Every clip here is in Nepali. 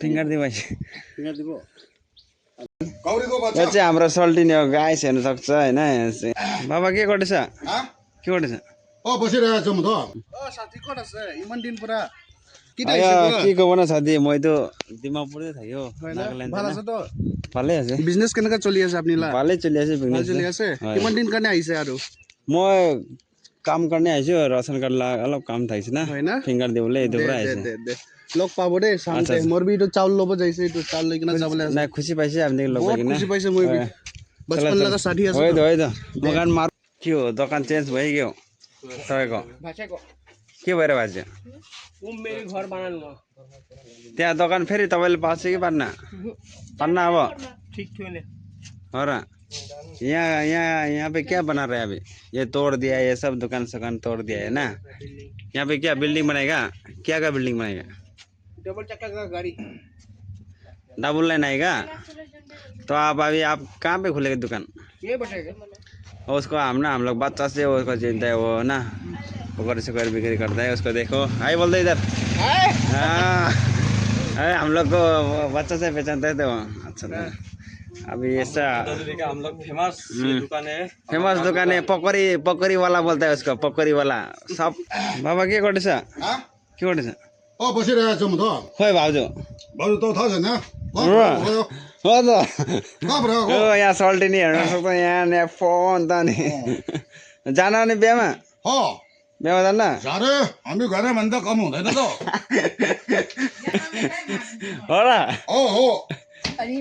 फिंगर दी भाइ फिंगर দিব यो चाहिँ हाम्रो सल्टिने हो गाइस हेर्न सक्छ हैन बाबा के गर्दैछ के गर्दैछ बसिरहेको छु म त साथी कता छ इमान दिन पुरा के को বনা সাথী মই তো ডিমাপুরে থাকি ও নাগাল্যান্ড ভালো আছে তো ভালে আছে বিজনেস কেনেকা চলি আছে আপনিলা ভালে চলি আছে বিজনেস চলি আছে কিমান দিন কাৰণে আহিছে আৰু মই কাম गर्ने आइछु राशन कार्ड অলপ কাম থাকিছে না ফিঙ্গার দিবলে এইটো পৰা আহিছে লগ পাব দে সামনে মোৰ বি তো চাউল লব যাইছে তো চাউল লৈ কিনা যাবলে আছে না খুশি পাইছে আপনি লগ পাই কিনা খুশি পাইছে মই बचपन लगा साथी আছে হয় তো दोकान मार के हो दोकान चेन्ज भयो तपाईको भाषाको के भएर भाज्यो मेरो घर बनाउनु म त्यहाँ दोकान फेरि तपाईले पाउँछ कि पान्न अब ठीक थियो नि हो र यहाँ पे क्या बना रहे हैं अभी ये तोड़ दिया ये सब दुकान सकान तोड़ दिया है ना यहाँ पे क्या बिल्डिंग बनाएगा क्या बिल्डिंग बनाएगा डबल चक्का का गाड़ी डबल लाइन आएगा तो आप अभी आप कहाँ पे खुलेगा दुकान ये बटेगा उसको हम लोग बच्चा से उसको चिंता है वो ना पकड़ से बिक्री करता है उसको देखो हाय बोल दे इधर हम लोग को बच्चा से पहचानते थे वो अच्छा था अभी ऐसा हम लोग फेमस दुकान है पकड़ी वाला बोलता है उसको पकड़ी वाला सब बाबा के गर्दैछ के गर्दैछ बसिरहेको छु म त खोइ भाउजू त थाहा छैन हो त यहाँ सल्टिनी हेर्न सक्छ यहाँ फोन त नि जान नि बिहामा बिहामा जान्न साह्रै हामी घरै भन्दा कम हुँदैन त हो र हो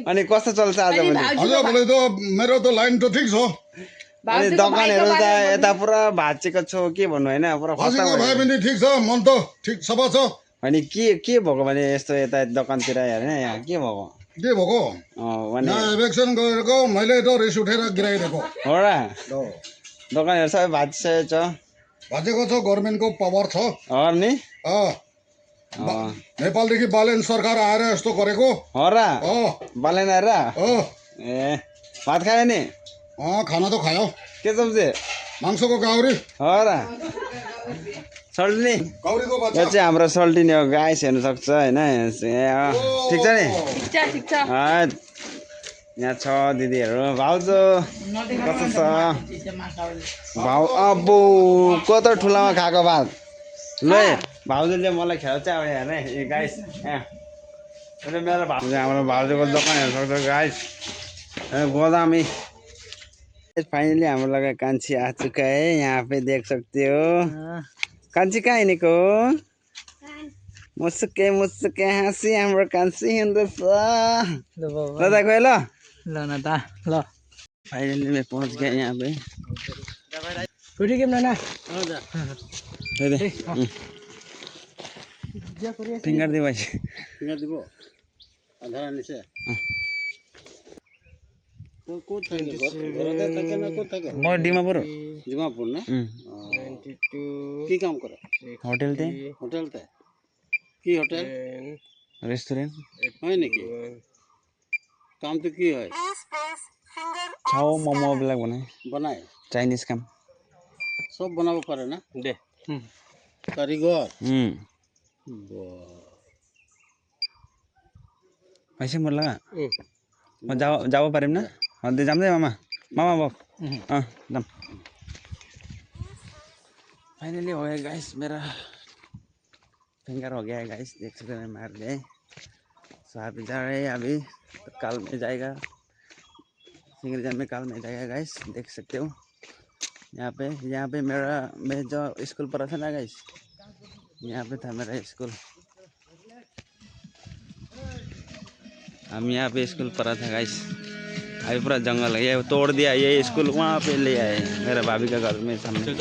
अनि कस्तो चल्छ आज भोलि त मेरो त लाइन त ठिक छ अनि दोकानहरू त यता पुरा भाँचेको छ के भन्नु होइन पुरा खस्ता भाइ पनि ठिक छ मन त ठिक सफा छ अनि के भएको भने यस्तो यता दोकानतिर हेर्न यहाँ के भएको इलेक्सन गरेको मैले त रिस उठेर गिराइदिएको हो र दोकानहरू सबै भाँचिसकेको छ भाँचेको छ गभर्मेन्टको पावर छ नि नेपालदेखि बालेन सरकार आएर यस्तो गरेको हो र बालेन आएर ए भात खायो नि खाना त खायो के सब्जी माngsको गाउरी हो र सल्टिनी गाउरीको बच्चा यो चाहिँ हाम्रो सल्टिनी हो गाइस हेर्न सक्छ हैन ठिक छ नि ठिक छ यहाँ छ दिदीहरू भाउजू कस्तो छ अब्बु कत्रो ठुलामा खाएको भात ल भाउजूले मलाई खेल चाहिँ अब हेर्ने गाइस मेरो भाउजू हाम्रो भाउजूको दोकान हेर्न सक्छ गाइस गोदामी फाइनली हाम्रो लगा कान्छी आ चुका है यहाँ पे देख सकते हो कान्छी कहाँ हिँडेको मुसुके हाँसी हाम्रो कान्छी हिँड्दैछ ल त गयो ल न त ल फाइनली मैं पहुंच गया यहाँ पे रोटी के banana they they finger they भाइ फिंगर দিব আধাৰ আনিছে ক'ত থাকে মই ডিমাপুৰ না 92 কি কাম কৰে হোটেলতে কি হোটেল ৰেষ্টুৰেণ্ট হয় নেকি কামটো কি হয় চাও মমো বিলাক বনায় চাইনিজ কাম সব বনাব পাৰে না দে কাৰিকৰ पैसा मोर लगा मैं जाओ पारिम ना दे जाम दे मामा बाप जाम फाइनली हो गया गाइस मेरा फिंगर हो गया है गाइस देख सकते हैं मार गए सो आप जा रहे हैं अभी तो कल में जाएगा सिंगरजान में कल में जाएगा गाइस देख सकते हो यहाँ पे मैं जो स्कूल पढ़ा था ना गाइस यहाँ पे था मेरा स्कूल हम यहाँ पे स्कूल पढ़ा था गाइस अभी पूरा जंगल है ये तोड़ दिया ये स्कूल वहाँ पे ले आए मेरा भाभी का घर में सामने